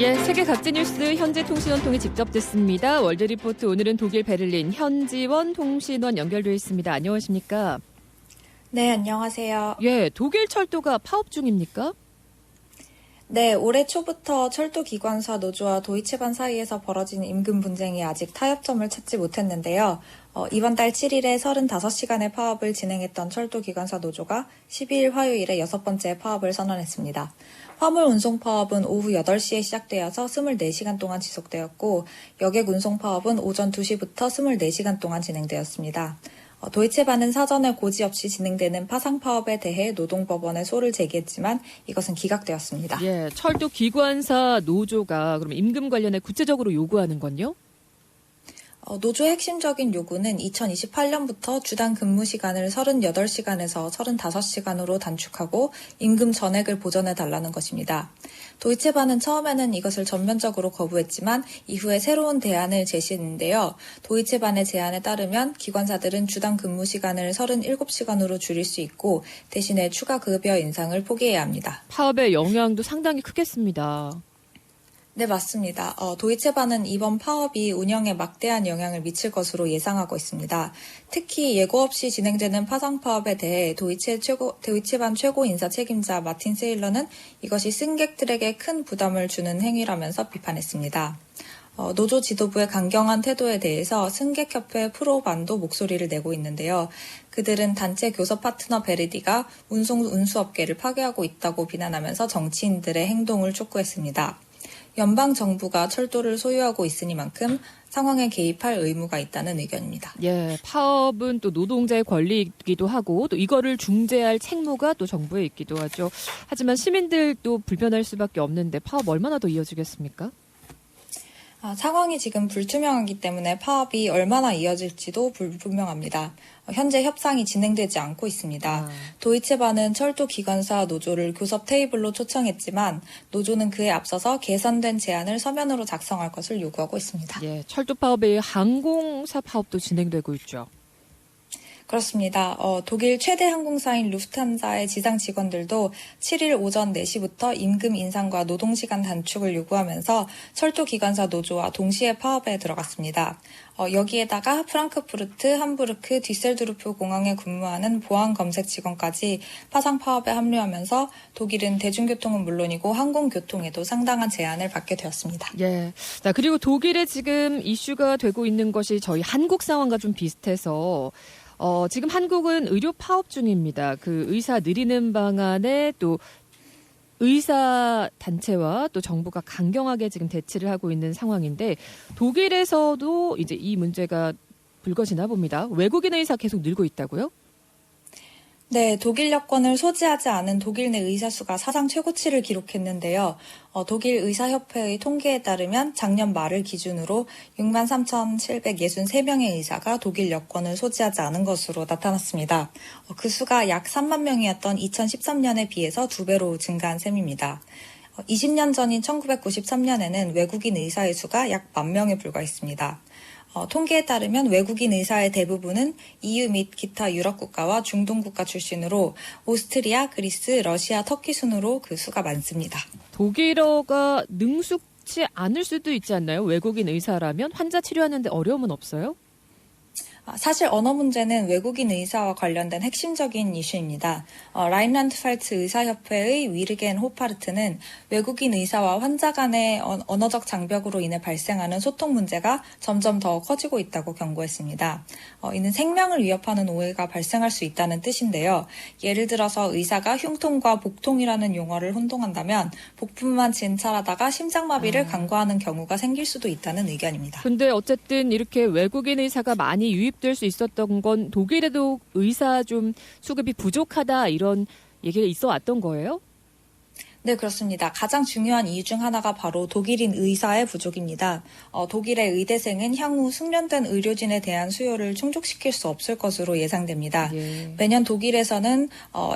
예, 세계 각지 뉴스 현지 통신원 통해 직접 듣습니다. 월드리포트 오늘은 독일 베를린 현지원 통신원 연결되어 있습니다. 안녕하십니까? 네, 안녕하세요. 예, 독일 철도가 파업 중입니까? 네, 올해 초부터 철도기관사 노조와 도이체반 사이에서 벌어진 임금 분쟁이 아직 타협점을 찾지 못했는데요. 이번 달 7일에 35시간의 파업을 진행했던 철도기관사 노조가 12일 화요일에 6번째 파업을 선언했습니다. 화물 운송 파업은 오후 8시에 시작되어서 24시간 동안 지속되었고, 여객 운송 파업은 오전 2시부터 24시간 동안 진행되었습니다. 도이체반은 사전에 고지 없이 진행되는 파상 파업에 대해 노동법원에 소를 제기했지만 이것은 기각되었습니다. 예, 철도 기관사 노조가 그럼 임금 관련해 구체적으로 요구하는 건요? 노조의 핵심적인 요구는 2028년부터 주당 근무 시간을 38시간에서 35시간으로 단축하고 임금 전액을 보전해달라는 것입니다. 도이체반은 처음에는 이것을 전면적으로 거부했지만 이후에 새로운 대안을 제시했는데요. 도이체반의 제안에 따르면 기관사들은 주당 근무 시간을 37시간으로 줄일 수 있고 대신에 추가 급여 인상을 포기해야 합니다. 파업의 영향도 상당히 크겠습니다. 네, 맞습니다. 도이체반은 이번 파업이 운영에 막대한 영향을 미칠 것으로 예상하고 있습니다. 특히 예고 없이 진행되는 파상 파업에 대해 도이체반 최고 인사 책임자 마틴 세일러는 이것이 승객들에게 큰 부담을 주는 행위라면서 비판했습니다. 노조 지도부의 강경한 태도에 대해서 승객협회 프로반도 목소리를 내고 있는데요. 그들은 단체 교섭 파트너 베르디가 운수업계를 파괴하고 있다고 비난하면서 정치인들의 행동을 촉구했습니다. 연방 정부가 철도를 소유하고 있으니만큼 상황에 개입할 의무가 있다는 의견입니다. 예, 파업은 또 노동자의 권리이기도 하고 또 이거를 중재할 책무가 또 정부에 있기도 하죠. 하지만 시민들도 불편할 수밖에 없는데 파업 얼마나 더 이어지겠습니까? 상황이 지금 불투명하기 때문에 파업이 얼마나 이어질지도 불분명합니다. 현재 협상이 진행되지 않고 있습니다. 도이체반은 철도기관사 노조를 교섭 테이블로 초청했지만 노조는 그에 앞서서 개선된 제안을 서면으로 작성할 것을 요구하고 있습니다. 예, 철도 파업에 항공사 파업도 진행되고 있죠. 그렇습니다. 독일 최대 항공사인 루프트한자의 지상 직원들도 7일 오전 4시부터 임금 인상과 노동시간 단축을 요구하면서 철도기관사 노조와 동시에 파업에 들어갔습니다. 여기에다가 프랑크푸르트, 함부르크, 뒤셀도르프 공항에 근무하는 보안 검색 직원까지 파상 파업에 합류하면서 독일은 대중교통은 물론이고 항공교통에도 상당한 제한을 받게 되었습니다. 예. 자, 그리고 독일에 지금 이슈가 되고 있는 것이 저희 한국 상황과 좀 비슷해서 지금 한국은 의료 파업 중입니다. 그 의사 늘리는 방안에 또 의사 단체와 또 정부가 강경하게 지금 대치를 하고 있는 상황인데 독일에서도 이제 이 문제가 불거지나 봅니다. 외국인 의사 계속 늘고 있다고요? 네, 독일 여권을 소지하지 않은 독일 내 의사 수가 사상 최고치를 기록했는데요. 독일 의사협회의 통계에 따르면 작년 말을 기준으로 63,763명의 의사가 독일 여권을 소지하지 않은 것으로 나타났습니다. 그 수가 약 3만 명이었던 2013년에 비해서 2배로 증가한 셈입니다. 20년 전인 1993년에는 외국인 의사의 수가 약 10,000명에 불과했습니다. 통계에 따르면 외국인 의사의 대부분은 EU 및 기타 유럽 국가와 중동 국가 출신으로 오스트리아, 그리스, 러시아, 터키 순으로 그 수가 많습니다. 독일어가 능숙치 않을 수도 있지 않나요? 외국인 의사라면 환자 치료하는데 어려움은 없어요? 사실 언어 문제는 외국인 의사와 관련된 핵심적인 이슈입니다. 라인란드팔츠 의사협회의 위르겐 호파르트는 외국인 의사와 환자 간의 언어적 장벽으로 인해 발생하는 소통 문제가 점점 더 커지고 있다고 경고했습니다. 이는 생명을 위협하는 오해가 발생할 수 있다는 뜻인데요. 예를 들어서 의사가 흉통과 복통이라는 용어를 혼동한다면 복부만 진찰하다가 심장마비를 간과하는 경우가 생길 수도 있다는 의견입니다. 근데 어쨌든 이렇게 외국인 의사가 많이 유입될 수 있었던 건 독일에도 의사 좀 수급이 부족하다 이런 얘기가 있어 왔던 거예요? 네, 그렇습니다. 가장 중요한 이유 중 하나가 바로 독일인 의사의 부족입니다. 독일의 의대생은 향후 숙련된 의료진에 대한 수요를 충족시킬 수 없을 것으로 예상됩니다. 예. 매년 독일에서는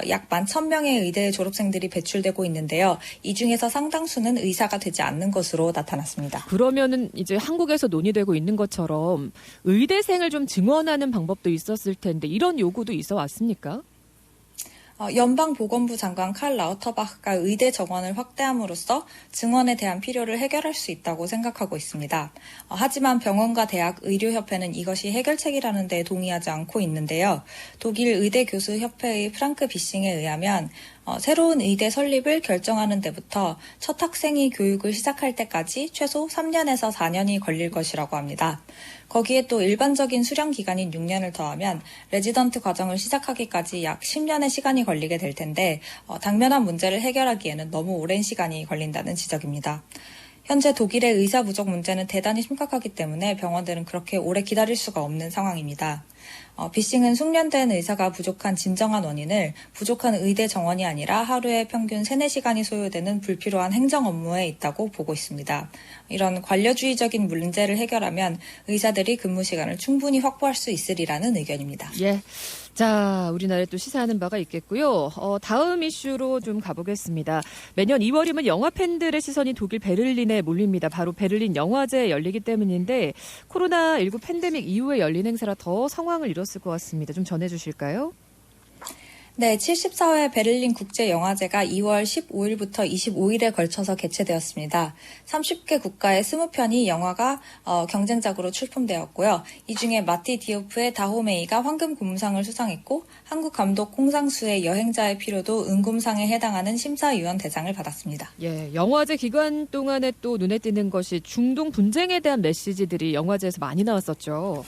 약 11,000명의 의대 졸업생들이 배출되고 있는데요. 이 중에서 상당수는 의사가 되지 않는 것으로 나타났습니다. 그러면은 이제 한국에서 논의되고 있는 것처럼 의대생을 좀 증원하는 방법도 있었을 텐데 이런 요구도 있어 왔습니까? 연방보건부 장관 칼 라우터바흐가 의대 정원을 확대함으로써 증원에 대한 필요를 해결할 수 있다고 생각하고 있습니다. 하지만 병원과 대학 의료협회는 이것이 해결책이라는 데 동의하지 않고 있는데요. 독일 의대교수협회의 프랑크 비싱에 의하면 새로운 의대 설립을 결정하는 데부터 첫 학생이 교육을 시작할 때까지 최소 3년에서 4년이 걸릴 것이라고 합니다. 거기에 또 일반적인 수련 기간인 6년을 더하면 레지던트 과정을 시작하기까지 약 10년의 시간이 걸리게 될 텐데 당면한 문제를 해결하기에는 너무 오랜 시간이 걸린다는 지적입니다. 현재 독일의 의사 부족 문제는 대단히 심각하기 때문에 병원들은 그렇게 오래 기다릴 수가 없는 상황입니다. 비싱은 숙련된 의사가 부족한 진정한 원인을 부족한 의대 정원이 아니라 하루에 평균 3-4시간이 소요되는 불필요한 행정 업무에 있다고 보고 있습니다. 이런 관료주의적인 문제를 해결하면 의사들이 근무 시간을 충분히 확보할 수 있으리라는 의견입니다. 예. 자, 우리나라에 또 시사하는 바가 있겠고요. 다음 이슈로 좀 가보겠습니다. 매년 2월이면 영화 팬들의 시선이 독일 베를린에 몰립니다. 바로 베를린 영화제 열리기 때문인데 코로나19 팬데믹 이후에 열린 행사라 더 성황을 이뤘을 것 같습니다. 좀 전해주실까요? 네, 74회 베를린 국제영화제가 2월 15일부터 25일에 걸쳐서 개최되었습니다. 30개 국가의 20편이 영화가 경쟁작으로 출품되었고요. 이 중에 마티 디오프의 다호메이가 황금곰상을 수상했고 한국 감독 홍상수의 여행자의 필요도 은곰상에 해당하는 심사위원 대상을 받았습니다. 예, 영화제 기간 동안에 또 눈에 띄는 것이 중동 분쟁에 대한 메시지들이 영화제에서 많이 나왔었죠.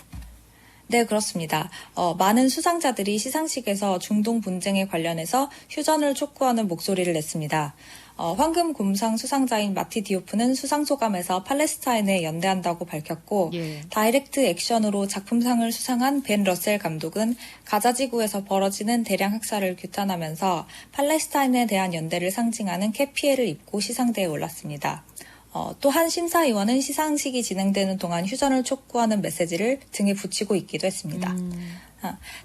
네, 그렇습니다. 많은 수상자들이 시상식에서 중동 분쟁에 관련해서 휴전을 촉구하는 목소리를 냈습니다. 황금곰상 수상자인 마티 디오프는 수상 소감에서 팔레스타인에 연대한다고 밝혔고 다이렉트 액션으로 작품상을 수상한 벤 러셀 감독은 가자 지구에서 벌어지는 대량 학살을 규탄하면서 팔레스타인에 대한 연대를 상징하는 캐피에를 입고 시상대에 올랐습니다. 또 한 심사위원은 시상식이 진행되는 동안 휴전을 촉구하는 메시지를 등에 붙이고 있기도 했습니다.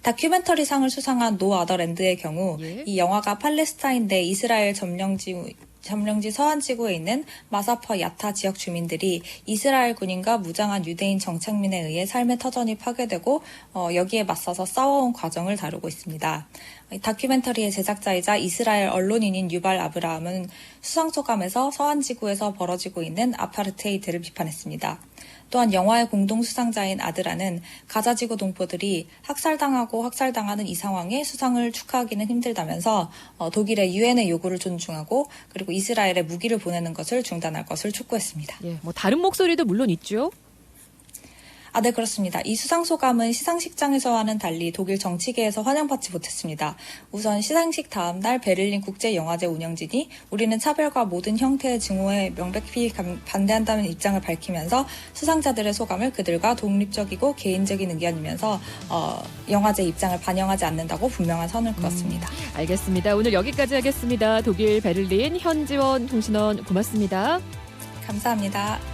다큐멘터리상을 수상한 노 아더랜드의 경우 이 영화가 팔레스타인 내 이스라엘 점령지 서안지구에 있는 마사퍼 야타 지역 주민들이 이스라엘 군인과 무장한 유대인 정착민에 의해 삶의 터전이 파괴되고 여기에 맞서서 싸워온 과정을 다루고 있습니다. 다큐멘터리의 제작자이자 이스라엘 언론인인 유발 아브라함은 수상소감에서 서안지구에서 벌어지고 있는 아파르테이드를 비판했습니다. 또한 영화의 공동 수상자인 아드라는 가자지구 동포들이 학살당하고 학살당하는 이 상황에 수상을 축하하기는 힘들다면서 독일의 유엔의 요구를 존중하고 그리고 이스라엘에 무기를 보내는 것을 중단할 것을 촉구했습니다. 예, 다른 목소리도 물론 있죠. 네, 그렇습니다. 이 수상소감은 시상식장에서와는 달리 독일 정치계에서 환영받지 못했습니다. 우선 시상식 다음 날 베를린 국제영화제 운영진이 우리는 차별과 모든 형태의 증오에 명백히 반대한다는 입장을 밝히면서 수상자들의 소감을 그들과 독립적이고 개인적인 의견이면서 영화제 입장을 반영하지 않는다고 분명한 선을 그었습니다. 알겠습니다. 오늘 여기까지 하겠습니다. 독일 베를린 현지원 통신원 고맙습니다. 감사합니다.